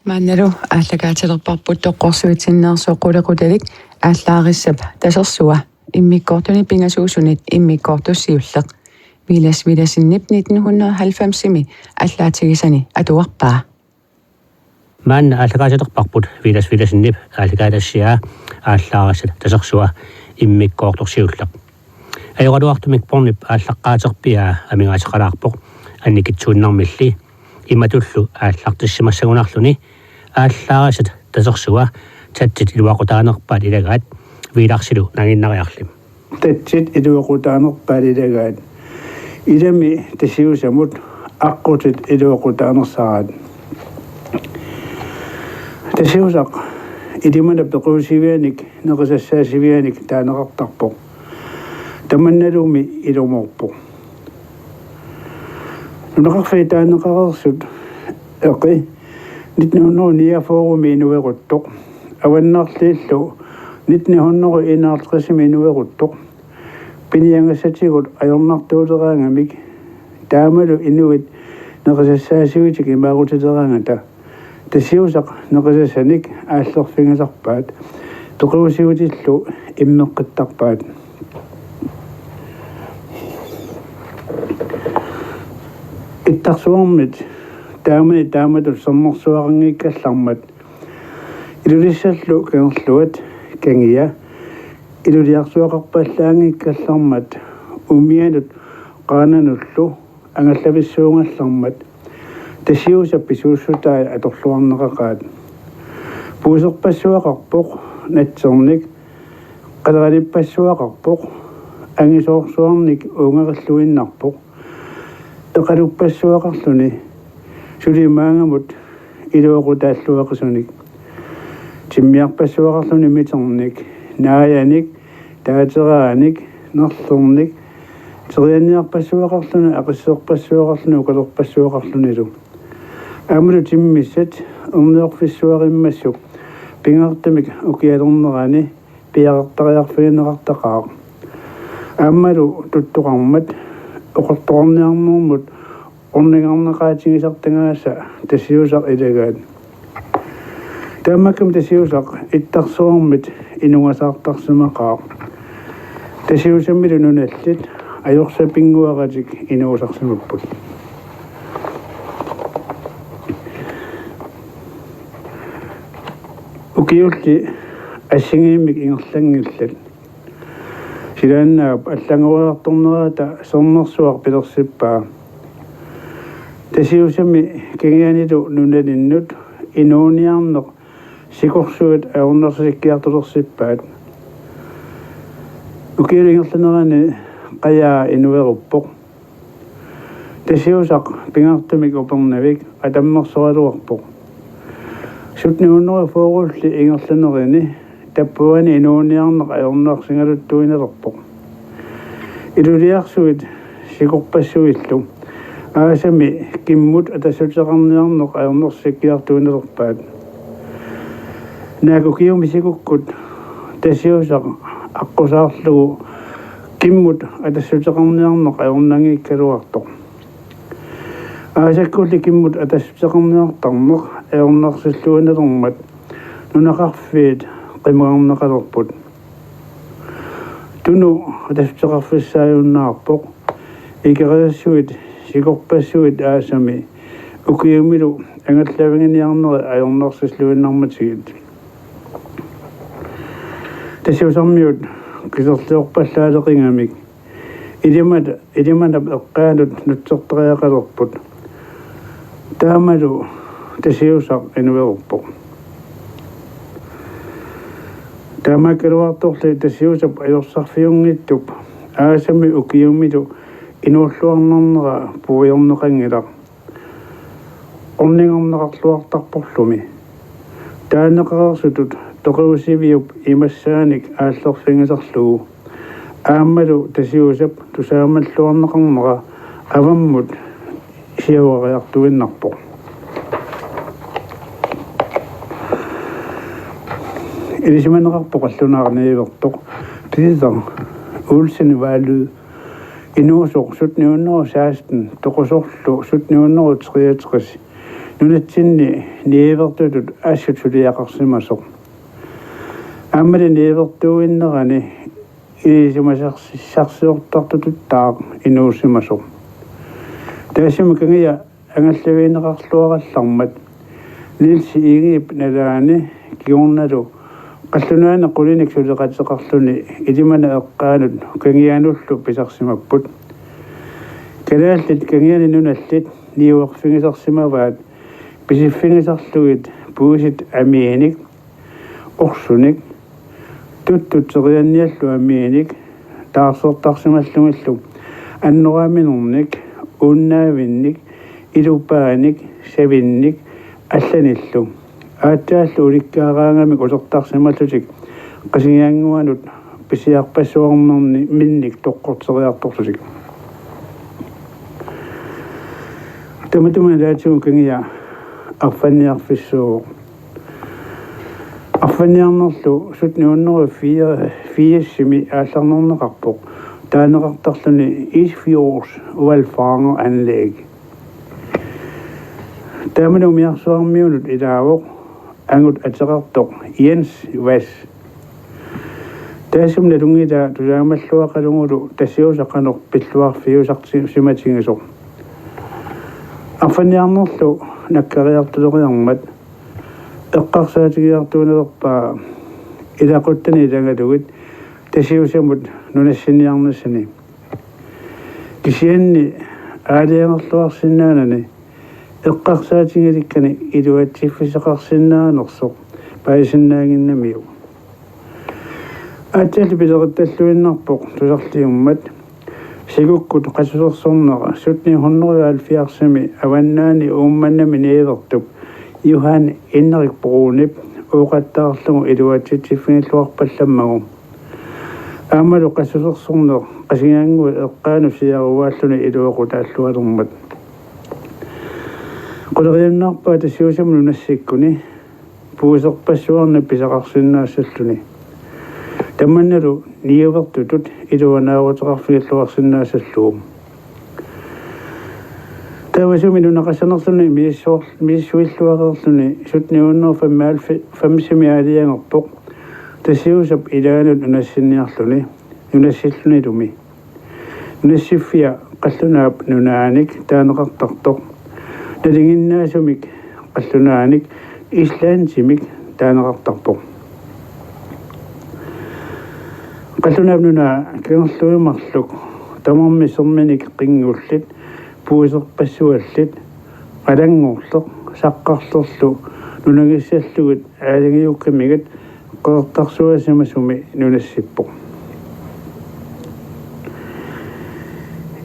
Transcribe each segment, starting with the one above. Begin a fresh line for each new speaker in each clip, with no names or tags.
Maannalu ааллагаатилерпарпут тоққорсуитсиннеерсоқулеқуталик ааллаарissap тасерсуа иммиккортуни пингасуусунит иммиккортуссиуллеқ виласиннип 1990-ми аллаатигисани атуарпаа
маанна ааллагаатилерпарпут виласиннип ааллагаатассиаа ааллаарissap тасерсуа иммиккорторсиуллеқ аёрадуартумик порнип ааллаққаатерпиаа амигаатеқалаарпоқ анникитсууннармилли иматуллу ааллартиссимассагунарлуни ааллаарисат тасерсуа татсит илуақутаанерпаат илагаат виларсилу нагиннариарлим
татсит илуақутаанерпаат илагаат илами тасиусамут аққутит илуақутаанерсараат тасиусақ илимана пеқуусивианик неқисассаасивианик таанеқартарпоқ таманналуми илуморпоқ нунақарфеитаанеқарерсут эқи 1949 инуеруттоқ аваннарлииллу 1951 инуеруттоқ пиниангасатигут ajornartuuteраангамик таамалу инуит неқисассаасивитик имаагутитераангата тасиусақ неқисассаник ааллерфингасарпаат тоқиусивутиллу иммеққиттарпаат иттарсуармит тааматул соммерсуарангиккаллармат илулиссаллу кангерлуат кангия илулиарсуақарпаллаангиккаллармат умианут qaaнануллу ангаллависсуунгаллармат тасиусапписууссутаа аторлуарнеқақаат пуусерпассуақарпоқ натсерник қалералиппассуақарпоқ ангисоорсуарник уунгариллуиннарпоқ тоқалуппассуақарлуни сулимаангамут илуоқутааллуақисуник тиммиарпассуақарлуни митерник нааяник таатерааник нерлерник терианниарпассуақарлуни ақиссеерпассуақарлуни укалерпассуақарлунилу амулу тиммиссат ернеорфиссуариммассук пингартамик укиалернерани пиақартариарфигинеқартақаа аммалу туттоқармат оқорторниарнэрмут орнингарнеқаатигисартангааса тасиусақ илагаат таамаккам тасиусақ иттарсуармит инугасаартарсимақаа тасиусаммилу нуналлит ajorсапингуаратик инуусарсимаппут укиулли ассигиимик ингерлангиллат силааннаап аллангуаартарнерата сорнерсуар пилерсиппаа тасиусами кигианилу нуналиннут инууниарнеқ сикорсуат аорнерсиккиартулерсиппаат укиулингерланерани qajaa inueruppoq tasiusaq pingartumik upernaviq atammersoraluarpoq sutniunnerua foorulli ingerlanerini tappuani inuuniarneq ajornaarsingaluttuinelerpoq iluliarsuit sikorpassuillu aasami kimmut atassuteqarniarneq ajornersikkiartuinelerpaat naakukiumi sikukkut tasiusaq аққусаарлугу киммут атассутеқарниарнеқ аёрнангиккалуартоқ аасаккулли киммут атассутеқарниартарнеқ аёрнарсиллуинелермат нунақарфиит қимуарнеқалерпут туну атассутеқарфиссааюннаарпоқ икериассуит сикорпассуит аасами укиумилу ангаллавингиниарнери аёрнарсиллуиннарматигит тасиусармиут кисерлуорпаллаалеқингамик илимата эққаанут нутсертериақалерпут таамалу тасиусақ инуеруппоқ таамаккалуарторли тасиусап ajorсарфиунгиттуп аасами укиумилу инууллуарнернера пуиорнеқангилақ орнингорнеқарлуартарпорлуми таанеқарерсутут тоқиусивиуп имассааник ааллерфингасарлугу ааммалу тасиусап тусаамаллуарнеқарнера аваммут сиавариартуиннарпоқ илисиманеқарпоқ аллунаарниивертоқ писисар уулсини ваалу инуусоқ 1716 тоқусорлу 1763 нунатсинни ниеверtutut аассутулиақарсимасоқ ааммали ниевертуиннерани сарсиортартутут таақ инуусимасоқ таасима кангия ангаллавиинеқарлуараллармат нилси игип налаани киорналу қаллунаана қулиник сулеқатеқарлуни илимана эққаанут кангиануллу писарсимаппут калааллит кангиани нуналлит ниуерфингисарсимаваат писиффингисарлугит пуусит амииник орсуник туттутсерианниаллу амииник таарсертарсималлугиллу аннорааминерник ууннаавинник илупааник савинник алланиллу ааттааллу уликкаараангамик улертарсималлутик qasigianguanut pisiarpassuarnerni minnik toqqorteriartortusik tamatuma laatiun kangia arfanniarfissuu арфаниарнерлу сутниуннеру фиассими аалларнернеқарпоқ таанеқартарлуни Isfjords уалфаангеранлег тааману миарсуармиунут илаавоқ ангут атеқартоқ Jens Vas таасумна лунгита тулаамаллуақалунгулу тассиусақанеқ пиллуарфиусартиматингисоқ арфаниарнерлу наккариартулериармат эққарсаатигиартуунерпаа илақуттани илагалугит тасиусамут нунассиниарнассани кисианни аалиангерлуарсинаанани эққарсаатигиликкани илуатсиффисеқарсинаанерсоқ паисиннаагиннамиу аатали пилеритталлуиннарпоқ тусарлиуммат сигуккут қасусерсорнера сутни 170 аваннаани уумманнами неевертуп Johan Henrik Brunip уqattaarlugu iluatsitsiffinilluarpallammagu аамалу qasusерсорнер qasigaangu eqqaanufsiaruaalluni iluoqutaallualermat quleriannarpaa tassiusamunu nassikkuni puuserpassuarna pisaqarsinnaassalluni tammannalu niuvertutut iluanaaruteqarfigilluarsinnaassalluu тавасумину нақасанерлуни миссуиллуақерлуни сутниуннер 5 тассиусап илаанут унассинниарлуни нунассиллуни луми нунассиффиа қаллунаап нунааник таанеқартартоқ налингиннаасумик қаллунааник ислаантимик таанеқартарпоқ қаллунаап нуна кангерлуимарлук тамарми серминик қингуллит puuserpassuallit qalangorleq saqqarlerlu nunagissallugit aaligiyukkamigat qeertarsuasimasumi nunassippoq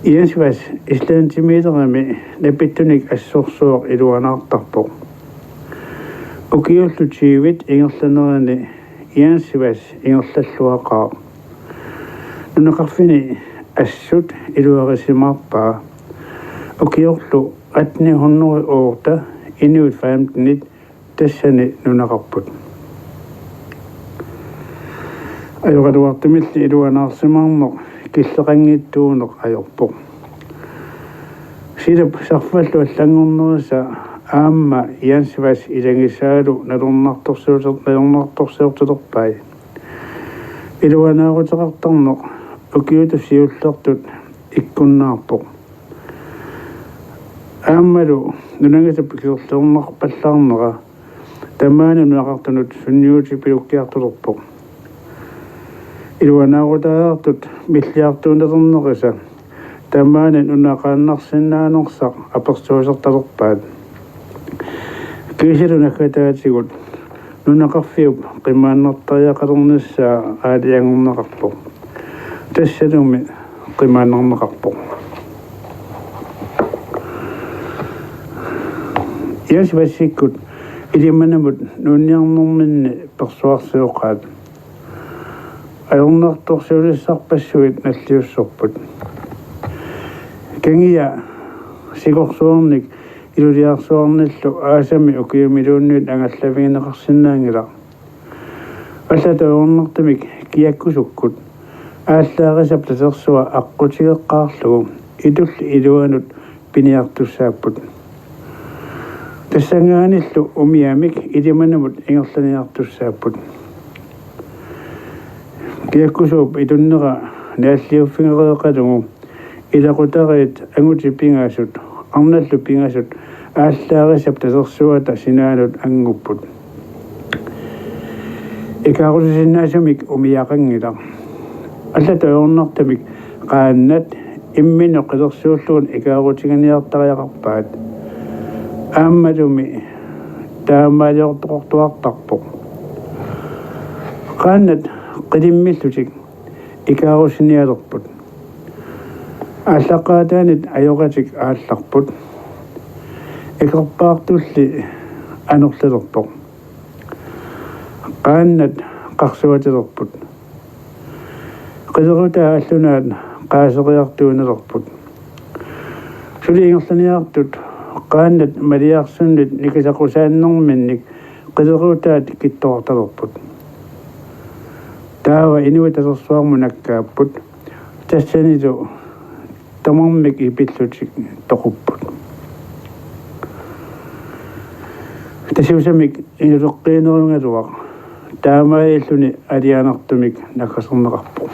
Jens Vas islaantimiiterami napittunik assorsuoq iluanaartarpoq ukiullutiivit ingerlanerani Jens Vas ingerlalluaqaa nunaqarfini assut iluarisimarpaa ukiorlu 1800 årta inuit 15 tassani nunaqarput ajoqaluartumilli iluanaarsimarneq killeqanngittuuneq ajorpoq silap sarfallu allangornerisa aamma Jens Vas ilangisaalu nalornartorsuuterpai iluanaaruteqartarneq ukiutussiullertut ikkunnaarpoq ааммалу нунагасап киорлернарпаллаарнера тамаана нунақартунут сунниути пилуккиартулерпоқ илуанаарутаартут миллиартуунернериса тамаана нунақааннарсинаанерсақ аперсуусерталерпаат кисилунаккатаатигут нунақарфиуп қимааннартариақалернассаа аалиангорнеқарпоқ тассалуми қимааннернеқарпоқ Jens Vassikkut ilimmanamut nuunniarnerminni persuarsiuqaat ajornertorsuulissarpassuit nalliussorput kangia sigorsuarnik iluliarsuarnallu aasami ukiumiluunnuit angallavigineqarsinnaangila allataornertamik kiakkusukkut ааллааrisap tasersua aqqutigeqqaarlugu itulli iluanut piniartussaapput тассангааниллу умиамик илиманамут ингерланиартуссааппут киаккусууп итуннера нааллиуффингереэқалугу илақутариит ангути пингаасут арналлу пингаасут ааллаарисап тасерсуата синаалут ангуппут икаарусиннаасумик умиақангила аллатаорнартамик qaannat иммино қилерсууллуун икаарутиганиартариақарпаат ааммалуми таамаалиортоқортуартарпоқ qaannat qilиммиллутик икаарусиниалерпут ааллақаатаанит ajоқатик аалларпут икерпаартулли анерлалерпоқ qaannat qarsuатилерпут qilерутаа аллунаат qaaseriartuunererput suliingerlaniartut qaannat maliarsunnit nikisaqusaanerminnik qilерутаат kittoortalerput taava inuitasersuarmunakkaapпут тассанилу тамармик ипиллутик тоқуппут тасиусамик инулеққиинерунгалуақ таамаиллуни алианартумик наккасернеқарпу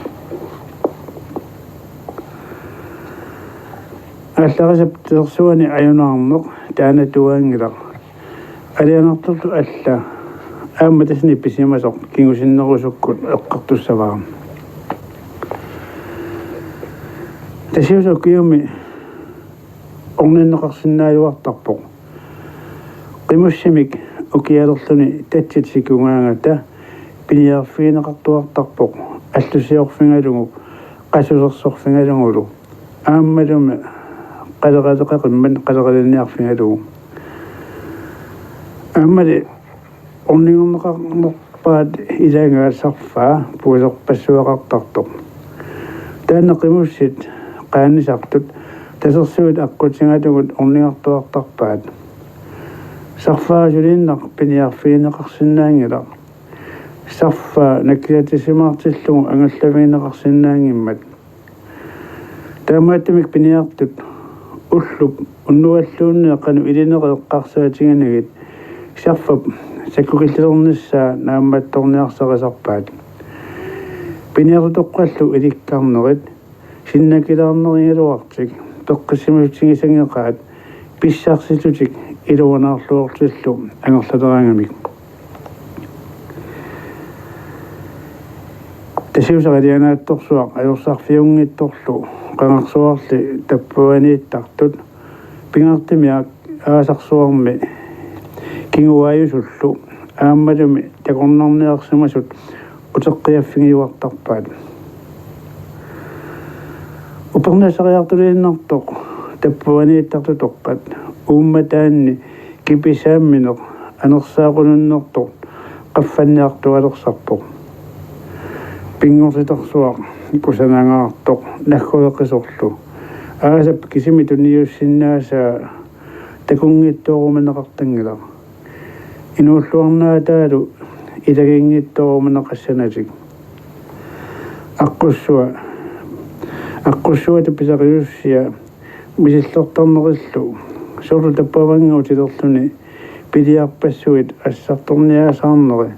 алларисап терсуани аюнаарнеқ таанатуаангила алианартуту алла аама тасни писимасоқ кингусиннерусуккут эққартуссаваа тасиусоккиуми орниннеқарсинааюартарпоқ qimусsimик укиалерлүни татсит сикунгаангата пиниарфиинеқартуартарпоқ аллусиорфингалугу qasулерсорфингалугулу ааммалуми qalaqaleqaqimman qalaqaliniarfingalugu ааммали орнингернеқарнерпаат илаангаасарфаа пуусерпассуақартартоқ таанеқимуссит qaannisartut тасерсуит аққутингалугут орнингартуартарпаат сарфаасулиннақ пиниарфиинеқарсинаангила сарфа наккиатисимаартиллугу ангаллавиинеқарсинаангиммат таамааттамик пиниартут уллуп уннуаллуунниаққану илинеқеққарсаатиганагит сарфап саккукиллернissaа наамматторниарсерисарпаат пиниартоққаллу иликкарнерит синнакилаарнеригалуартик пеққиссимутсигисангеқаат писсаарсилутик илуанаарлуортиллу ангерлатераангамик тасиусарианаатторсуақ ajorsaarfiunngittorlu qangarsuarli tappuaniittартут пингартимиак аасарсуарми кингуааюсуллу ааммалуми такорнарниарсимасут утеққиаффигиуартарпаат упернасариартулииннартоқ tappuaniittартуторпат уумматаанни киписаамминеқ анерсаақунуннэртоқ qaffанниартуалерсарпоқ пингорситорсуақ кусанаагаартоқ наггуеққисорлу аасап кисими туниуссиннаасаа такунгиттооруманеқартангила инууллуарнаатаалу илагингиттооруманеқассанатик аққуссуата писариуссия мисиллертарнериллу сору таппавангуутилерлуни пилиарпассуит ассарторниаасаарнери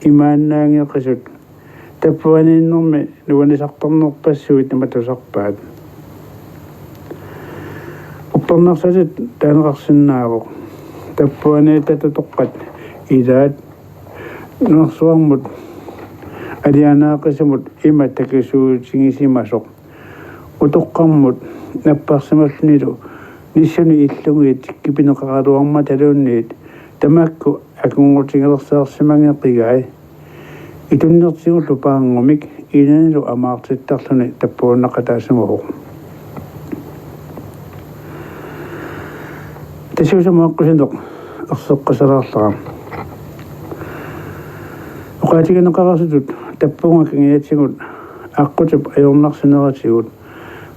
имааннаангеққисут tappuaniinnermi nuanisartarnerpassuit namatусарпаат uppernersasit taanеқарсинаавоқ tappuaniitatatoққат илаат нерсуармут алианаақисамут има такисуутингисимасоқ утоққармут наппарсималлунилу ниссуни иллугиит кипинеқаралуарма талуунниит тамаакку акунгутингерсаарсимангеқигаи итуннертигуллу паангумик инанилу амаартиттарлуни таппууннақатаасимавоқ тасиусамааққусинеқ ерсеққасалаарлара оқаатигинеқарасутут таппуунга кингиатсигут аққутуп ajornarsineratигут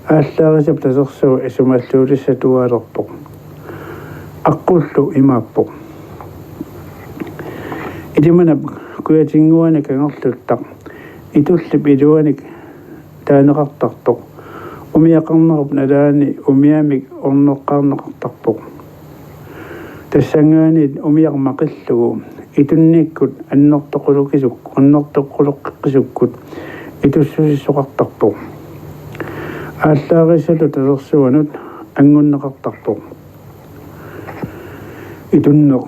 ааллаарисап тасерсуа исумаллуулиссатуаалерпоқ аққуллу имааппоқ идиманап куятингуаник ангерлуттақ итуллип илуаник таанеқартартоқ умиақарнеруп налаани умиамик орнеққарнеқартарпоқ тассангаанит умиармақиллугу итунниккут аннортоқулуккисуккут итуссусиссоқартарпоқ ааллаарисалу талерсуанут ангуннеқартарпоқ итуннеқ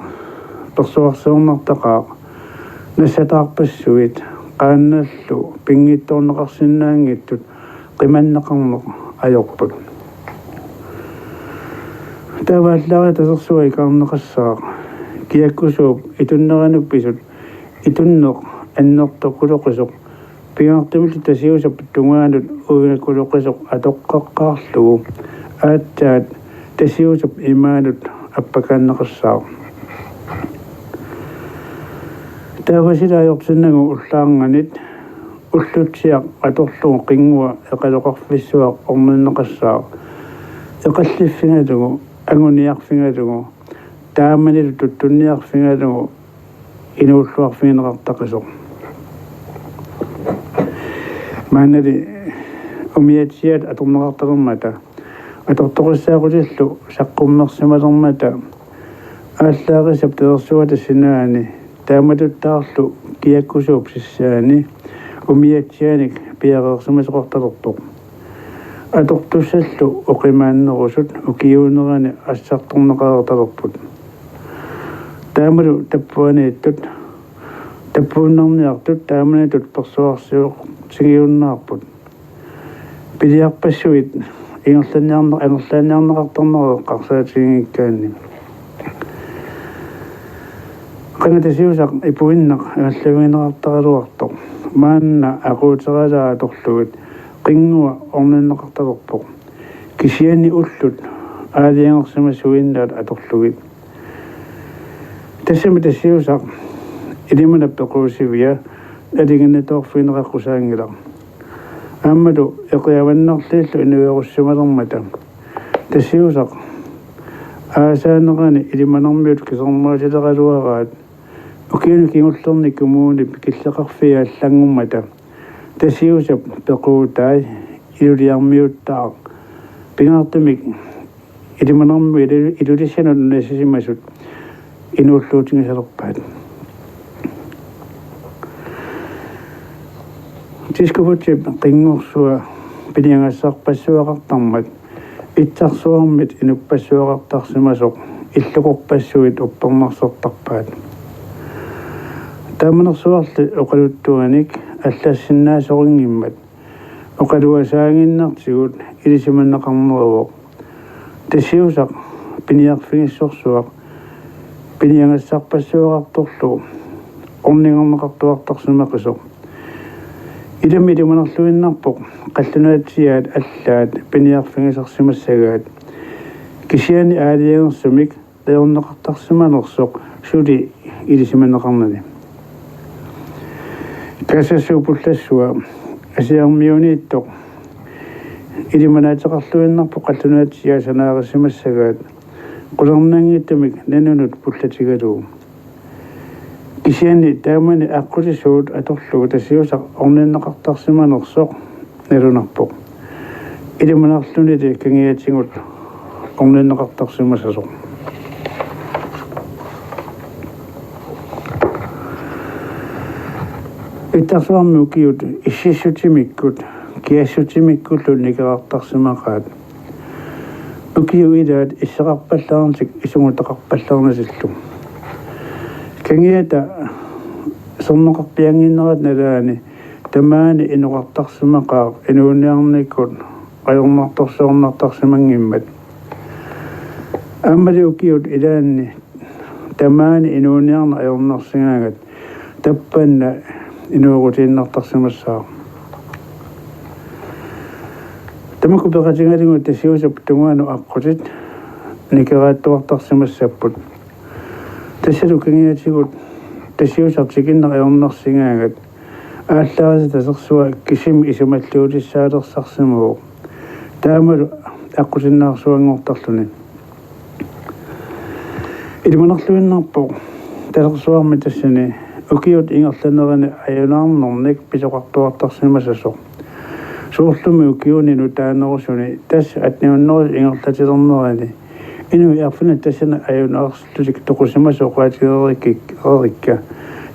персуарсуорнартақаа нассатаарпассуит qaanналлу пингитторнеқарсинаангиттут qimannеқарнеқ ajorput тавааллари талерсуа икаарнеқассаа киаккусууп итуннеранупписут итуннеқ аннертоқулоқисоқ пигаартимилли тасиусап тунгаанут уинакулоқисоқ атоққаққаарлугу ааттаат тасиусап имаанут аппакааннеқассаа тавасилаajortinnagу уллаарнганит уллутсиақ аторлугу қингуа эқалоқарфиссуақ орниннеқассаа эқаллиффингалугу агуниарфингалугу тааманилу туттунниарфингалугу инууллуарфинеқартақисоқ маанали умиатсиат аторнеқартақермата аторториссаагулиллу саққуммерсималермата ааллаарисап таерсуата синаани тааматуттаарлу киаккусууп сиссаани умиатсианик пиареерсимасоқарталерпоқ атортуссаллу оқимааннерусут укиуунерани ассарторнеқаарталерпут таамалу таппуанииттут таппууннарниартут тааманитут персуарсиоқ сигиуннаарпут пилиарпассуит ингерланиарнеқарторнероо қарсаатигиккаани qangatasiusaq ipuinnaq ааллагуинеқартаралуарто маанна aquuteralaa аторлугит qingua ornanneqartalerpoq kisiani ullut aaliangersимасуиннаат аторлугит тассами тассиусақ илимана пеқуусивиа алигиннаторфинеқаққусаангила ааммалу эқиаваннерлииллу инуеруссималермата тассиусақ аасаанерани илиманермиут кисермаасилеқалуараат укиуну кингуллерни коммууни киллеқарфиа аллангуммата тасиусап пеқуутай илулиармиуттаа пингаартамик илиманерми илулисянут насисимасут инуллуутингасалерпаат тискувутсип қингорсуа пилиангассаарпассуақартармат итсарсуармит инуппассуақартарсимасоқ иллуқорпассуит уппернарсертарпаат тааманерсуарли оқалуттуаник аллассиннаасорингиммат оқалуасаангиннартигут илисиманнеқарнеруоқ тассиусақ пиниарфигиссорсуақ пиниангассаарпассуақарторлу орнингернеқартуартарсимақисоқ илами илиманерлуиннарпоқ қаллунаатсиаат аллаат пиниарфигисарсимассагаат кисиани аалиагерсумик леорнеқартарсиманерсоқ сули илисиманнеқарнани касассуупуллассуа асиармиунииттоқ илиманаатеқарлуиннарпоқ қаллунаатсиаасанаарисимассагаат қулернангиттамик нанунут пуллатигалуу кисиани таамани аққулисуут аторлугу тассиусақ орниннеқартарсиманерсоқ налунарпоқ илиманерлунили кангиатсигут орниннеқартарсимасасоқ иттарсуарми укиут иссиссутимиккут киассутимиккуллу никеқартарсимақаат укиуилаат иссеқарпаллаарнсик исугутеқарпаллаарнасиллу кангиата сорнеқарпиангиннерат налаани тамаани инуқартарсимақаа инуунниарниккут қайорнарторсуорнартарсимангиммат аммали укиут илаанни тамаани инуунниарна ajornarsigaagat таппанна инуурутииннартарсимассаа тамаку пеқатингалингу тассиусап тунгаану аққутит никерааттуартарсимассаппут тассалу кангиатигут тассиусартикиннер ajornarsigaagat ааллаариса тасерсуа кисими исумаллуулиссаалерсарсимуу таамалу аққутиннаарсуангортарлуни илиманерлуиннарпоқ талерсуарми тассани укиут ингерланерани аюнаарнерник писоқартуартарсимасасоқ суурлуми укиунину таанерусуни тасса атниуннерис ингерлатилернерани inu yarfuna tasana ayunaarstulik toqusimasoqaatigerikka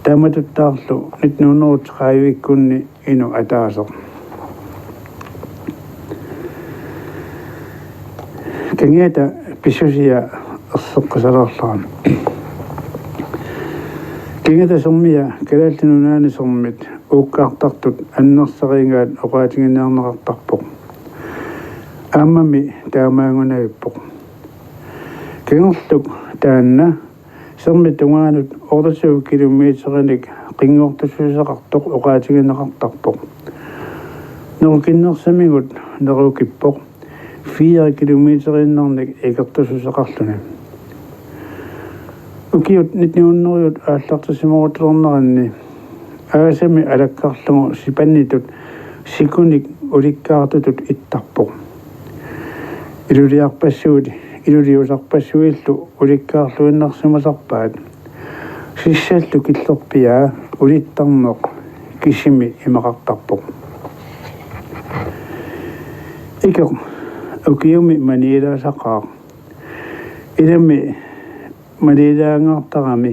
taamatuttaarlu nitnuunerutqaajuikkunni inu ataasoq kangiata pisusia erseqqasalerlaam kingata sormia kalaaltinunaani sormit uukkaartartut annersariingaat oqaatiginnearneqartarpoq aamami taamaangunagippoq kingorluk taanna sormit tungaanut 28 kilometerinik qinngortussuusaqartoq oqaatiginneqartarpoq nerkinnersamigut nerukippoq 4 kilometerinnarnik ikertussuusaqarluni ukiut nitniunneriut aallartusimorutlerneranni aasami alakkarlugu sipannitut sikunik ulikkaartutut ittarpoq iluliarpassuut iluliusarpassuillu ulikkaarluinnersimasarpaat sissallu killerpiaa ulittarneq kisimi imaqartarpoq ikaq ukiumi maniilaasaqaaq ilami maniilaangaartarami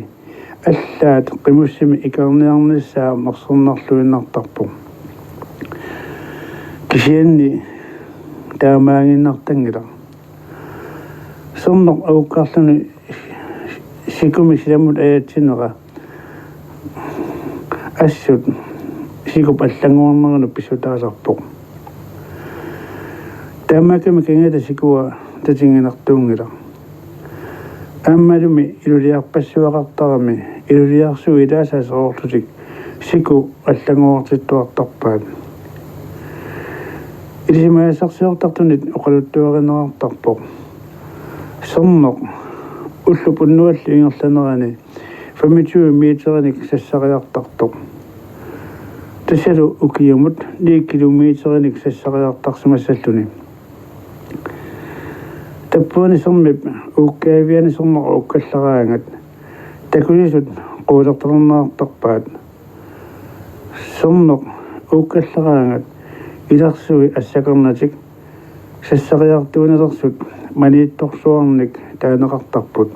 аллаат qimуссими икарниарнissaa мерсернарлуиннартарпу кисианни таамаангиннартангила сорнер ауккарлуни сикуми силамут аятсинера ассут сикуп аллангуарнерну писсутаасарпу таамааками кангата сикуа татингинартуунгила аммалуми илулиарпассуақартарами илулиарсуилаасаасеорлутик сику аллагуартиттуартарпаат илисимаасарсиортартунит оқалуттуаринерартарпоқ сорнеқ уллупуннуаллу ингерланерани 25 метерник сассариартартоқ тасалу укиумут 9 километерник сассариартарсимассаллуни таппуани сормип ууккаавиани сорнеқ уккаллараангат такулисут қуулертернеартарпаат сорнеқ уккаллараангат иларсуи ассакернатик сассариартуунерсут маниитторсуарник таанеқартарпут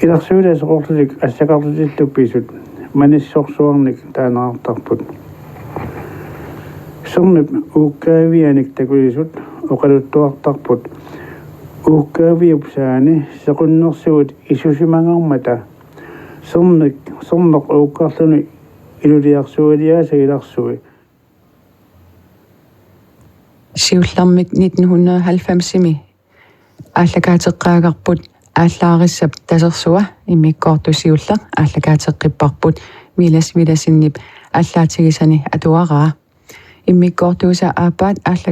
иларсуилаас орлулик ассакарлутиллупписут маниссорсуарник таанеқартарпут сормип ууккаавианик такулисут оқалуттуартарпут ууккаавиупсаани сеқуннерсуут исусимангармата сорнеқ ууккарлуни илулиарсуилиаса иларсуи
сиуллармик 1990-ми ааллакаатеққаагарпут ааллаарissap тасерсуа иммиккоортусиуллер ааллакаатеққиппарпут миласиннип ааллаатигисани атуараа иммиккоортууса аапаат аалла